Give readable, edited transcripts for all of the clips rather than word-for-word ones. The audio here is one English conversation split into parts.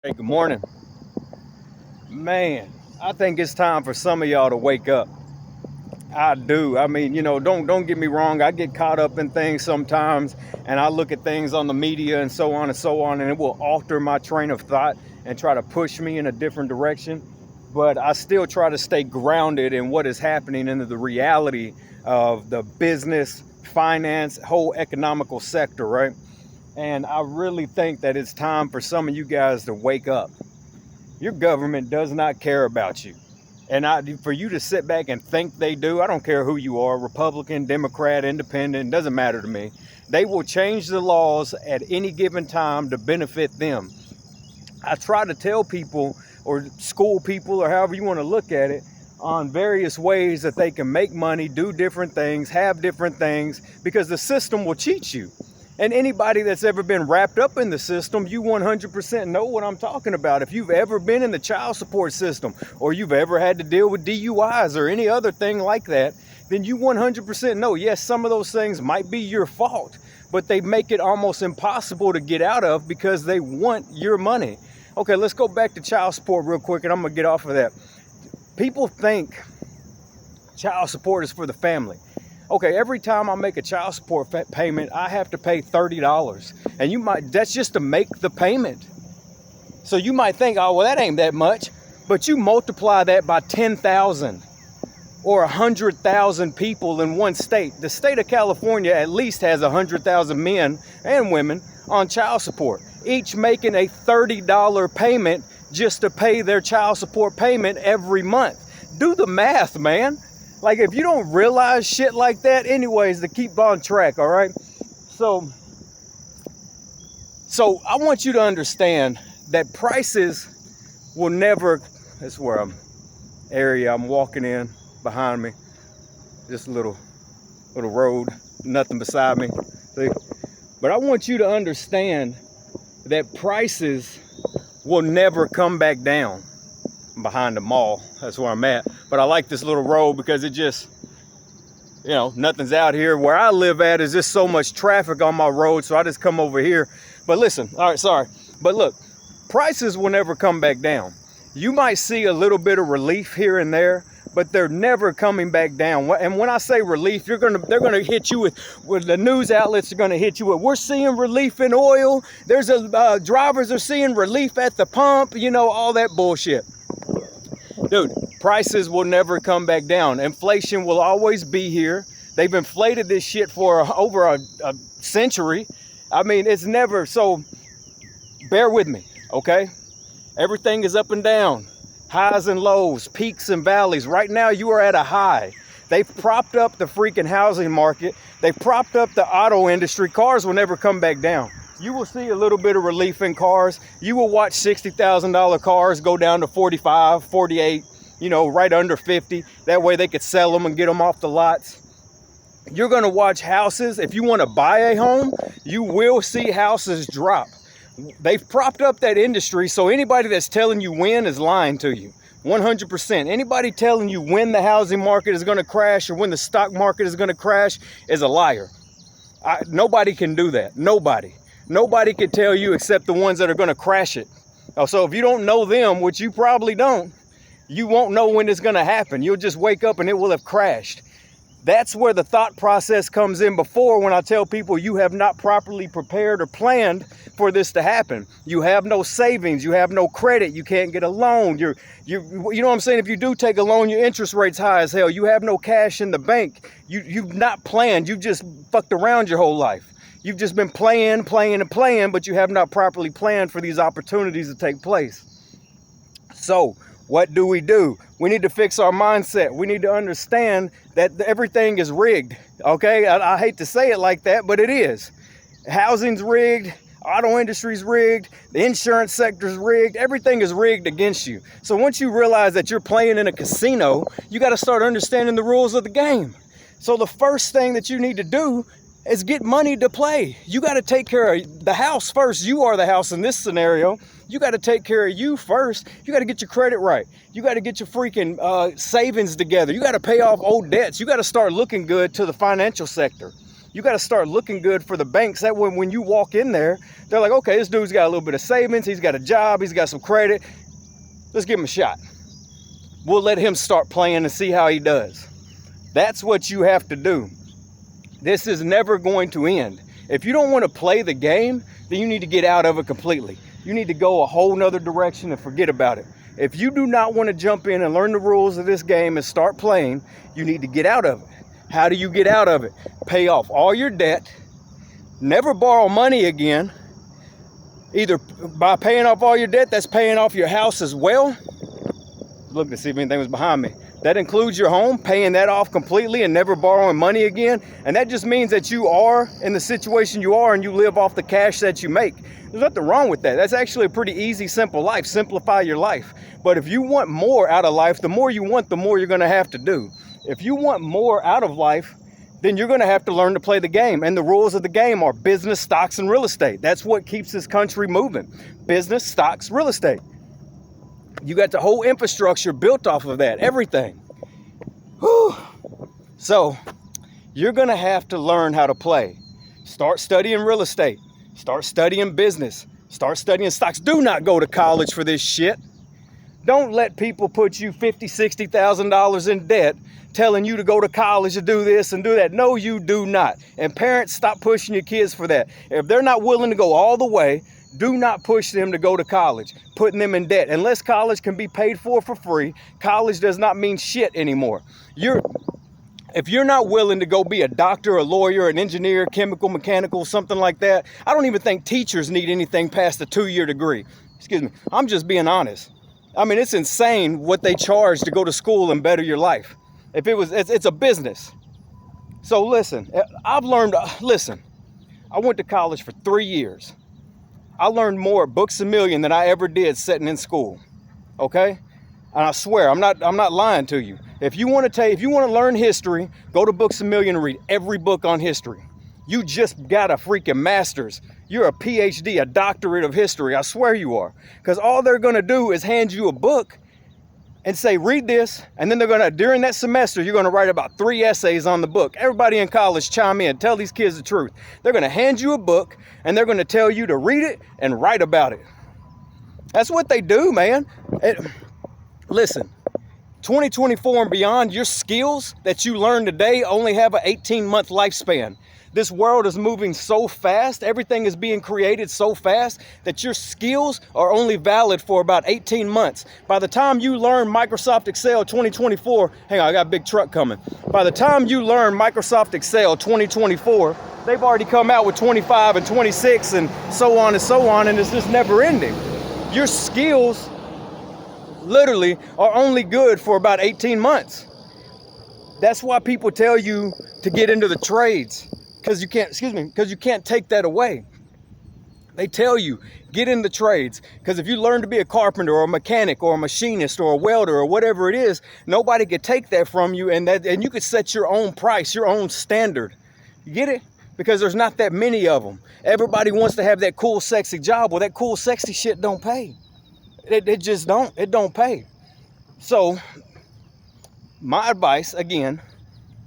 Hey, good morning. Man, I think it's time for some of y'all to wake up. I do. I mean, don't get me wrong. I get caught up in things sometimes and I look at things on the media and so on, and it will alter my train of thought and try to push me in a different direction. But I still try to stay grounded in what is happening into the reality of the business, finance, whole economical sector, right? And I really think that it's time for some of you guys to wake up. Your government does not care about you. For you to sit back and think they do, I don't care who you are, Republican, Democrat, Independent, doesn't matter to me. They will change the laws at any given time to benefit them. I try to tell people or school people or however you want to look at it on various ways that they can make money, do different things, have different things, because the system will cheat you. And anybody that's ever been wrapped up in the system, you 100% know what I'm talking about. If you've ever been in the child support system or you've ever had to deal with DUIs or any other thing like that, then you 100% know, yes, some of those things might be your fault, but they make it almost impossible to get out of because they want your money. Okay, let's go back to child support real quick, and I'm going to get off of that. People think child support is for the family. Okay, every time I make a child support payment, I have to pay $30. And that's just to make the payment. So you might think, oh, well, that ain't that much. But you multiply that by 10,000 or 100,000 people in one state. The state of California at least has 100,000 men and women on child support, each making a $30 payment just to pay their child support payment every month. Do the math, man. Like, if you don't realize shit like that, anyways, to keep on track, all right? So I want you to understand that prices will never, that's where I'm walking in behind me, just a little road, nothing beside me, see? But I want you to understand that prices will never come back down. I'm behind the mall, that's where I'm at. But I like this little road because it just, nothing's out here. Where I live at is just so much traffic on my road, so I just come over here. But listen, all right, sorry. But look, prices will never come back down. You might see a little bit of relief here and there, but they're never coming back down. And when I say relief, they're gonna hit you with the news outlets are gonna hit you with, we're seeing relief in oil. There's drivers are seeing relief at the pump, all that bullshit. Dude, prices will never come back down. Inflation will always be here. They've inflated this shit for over a century. I mean, it's never, so bear with me, okay? Everything is up and down, highs and lows, peaks and valleys. Right now, you are at a high. They've propped up the freaking housing market. They've propped up the auto industry. Cars will never come back down. You will see a little bit of relief in cars. You will watch $60,000 cars go down to 45, 48, right under 50. That way they could sell them and get them off the lots. You're going to watch houses. If you want to buy a home, you will see houses drop. They've propped up that industry, so anybody that's telling you when is lying to you. 100%. Anybody telling you when the housing market is going to crash or when the stock market is going to crash is a liar. Nobody can do that. Nobody can tell you except the ones that are going to crash it. So if you don't know them, which you probably don't, you won't know when it's going to happen. You'll just wake up and it will have crashed. That's where the thought process comes in before when I tell people you have not properly prepared or planned for this to happen. You have no savings, you have no credit, you can't get a loan. You know what I'm saying? If you do take a loan, your interest rate's high as hell. You have no cash in the bank. You've not planned. You've just fucked around your whole life. You've just been playing, but you have not properly planned for these opportunities to take place. So what do? We need to fix our mindset. We need to understand that everything is rigged, okay? I hate to say it like that, but it is. Housing's rigged, auto industry's rigged, the insurance sector's rigged, everything is rigged against you. So once you realize that you're playing in a casino, you got to start understanding the rules of the game. So the first thing that you need to do is get money to play. You got to take care of the house first. You are the house in this scenario. You got to take care of you first. You got to get your credit right. You got to get your freaking savings together. You got to pay off old debts. You got to start looking good to the financial sector. You got to start looking good for the banks. That way, when you walk in there, they're like, okay, this dude's got a little bit of savings. He's got a job. He's got some credit. Let's give him a shot. We'll let him start playing and see how he does. That's what you have to do. This is never going to end. If you don't want to play the game, then you need to get out of it completely. You need to go a whole nother direction and forget about it. If you do not want to jump in and learn the rules of this game and start playing, you need to get out of it. How do you get out of it? Pay off all your debt. Never borrow money again. Either by paying off all your debt, that's paying off your house as well. Look to see if anything was behind me. That includes your home, paying that off completely and never borrowing money again. And that just means that you are in the situation you are and you live off the cash that you make. There's nothing wrong with that. That's actually a pretty easy, simple life. Simplify your life. But if you want more out of life, the more you want, the more you're going to have to do. If you want more out of life, then you're going to have to learn to play the game. And the rules of the game are business, stocks, and real estate. That's what keeps this country moving. Business, stocks, real estate. You got the whole infrastructure built off of that, everything. Whew. So you're going to have to learn how to play. Start studying real estate. Start studying business. Start studying stocks. Do not go to college for this shit. Don't let people put you $50,000, $60,000 in debt telling you to go to college to do this and do that. No, you do not. And parents, stop pushing your kids for that. If they're not willing to go all the way, do not push them to go to college, putting them in debt. Unless college can be paid for free, college does not mean shit anymore. If you're not willing to go be a doctor, a lawyer, an engineer, chemical, mechanical, something like that, I don't even think teachers need anything past a 2-year degree. Excuse me. I'm just being honest. I mean, it's insane what they charge to go to school and better your life. It's a business. So listen, I went to college for 3 years. I learned more at Books A Million than I ever did sitting in school. Okay? And I swear, I'm not lying to you. If you want to learn history, go to Books A Million and read every book on history. You just got a freaking master's. You're a PhD, a doctorate of history. I swear you are. Because all they're going to do is hand you a book and say, read this. And then during that semester, you're going to write about 3 essays on the book. Everybody in college chime in. Tell these kids the truth. They're going to hand you a book and they're going to tell you to read it and write about it. That's what they do, man. Listen, 2024 and beyond, your skills that you learn today only have an 18-month lifespan. This world is moving so fast, everything is being created so fast that your skills are only valid for about 18 months. By the time you learn Microsoft Excel 2024, hang on, I got a big truck coming. By the time you learn Microsoft Excel 2024, they've already come out with 25 and 26 and so on, and it's just never ending. Your skills literally are only good for about 18 months. That's why people tell you to get into the trades. Because you can't take that away. They tell you, get in the trades. Because if you learn to be a carpenter or a mechanic or a machinist or a welder or whatever it is, nobody could take that from you, and you could set your own price, your own standard. You get it? Because there's not that many of them. Everybody wants to have that cool, sexy job. Well, that cool, sexy shit don't pay. It just don't. It don't pay. So, my advice, again,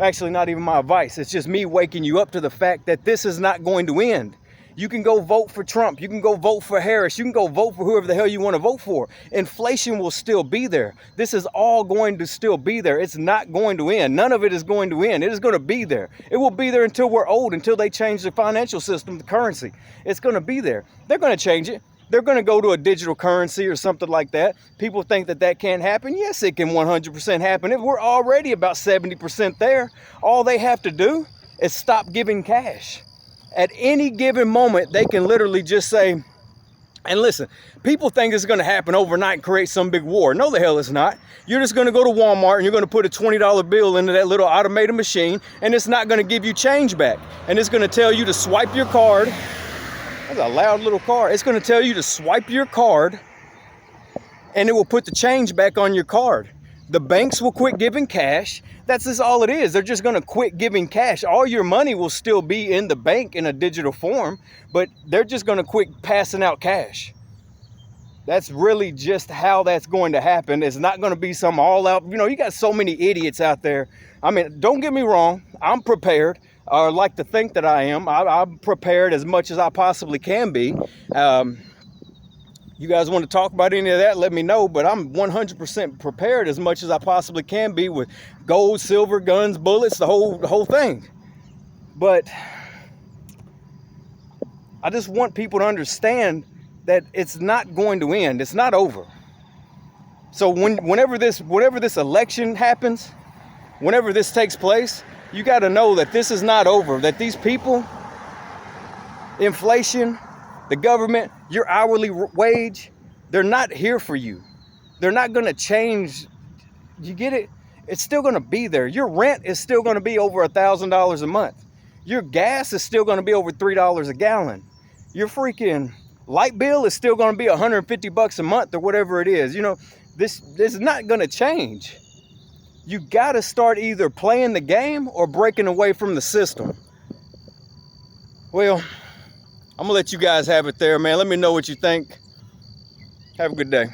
actually not even my advice, it's just me waking you up to the fact that this is not going to end. You can go vote for Trump. You can go vote for Harris. You can go vote for whoever the hell you want to vote for. Inflation will still be there. This is all going to still be there. It's not going to end. None of it is going to end. It is going to be there. It will be there until we're old, until they change the financial system, the currency. It's going to be there. They're going to change it. They're going to go to a digital currency or something like that. People think that can't happen. Yes, it can 100% happen. If we're already about 70% there, all they have to do is stop giving cash. At any given moment, they can literally just say, and listen, people think it's going to happen overnight and create some big war. No, the hell it's not. You're just going to go to Walmart and you're going to put a $20 bill into that little automated machine, and it's not going to give you change back. And it's going to tell you to swipe your card. That's a loud little car. It's going to tell you to swipe your card, and it will put the change back on your card. The banks will quit giving cash. That's just all it is. They're just going to quit giving cash. All your money will still be in the bank in a digital form, but they're just going to quit passing out cash. That's really just how that's going to happen. It's not going to be some all out, you got so many idiots out there. I mean, don't get me wrong. I'm prepared. or like to think that I am. I'm prepared as much as I possibly can be. You guys want to talk about any of that, let me know, but I'm 100% prepared as much as I possibly can be with gold, silver, guns, bullets, the whole thing. But I just want people to understand that it's not going to end. It's not over. So whenever this election happens, whenever this takes place, you got to know that this is not over, that these people, inflation, the government, your hourly wage, they're not here for you. They're not going to change. You get it? It's still going to be there. Your rent is still going to be over $1,000 a month. Your gas is still going to be over $3 a gallon. Your freaking light bill is still going to be $150 a month or whatever it is. You know, this is not going to change. You got to start either playing the game or breaking away from the system. Well, I'm gonna let you guys have it there, man. Let me know what you think. Have a good day.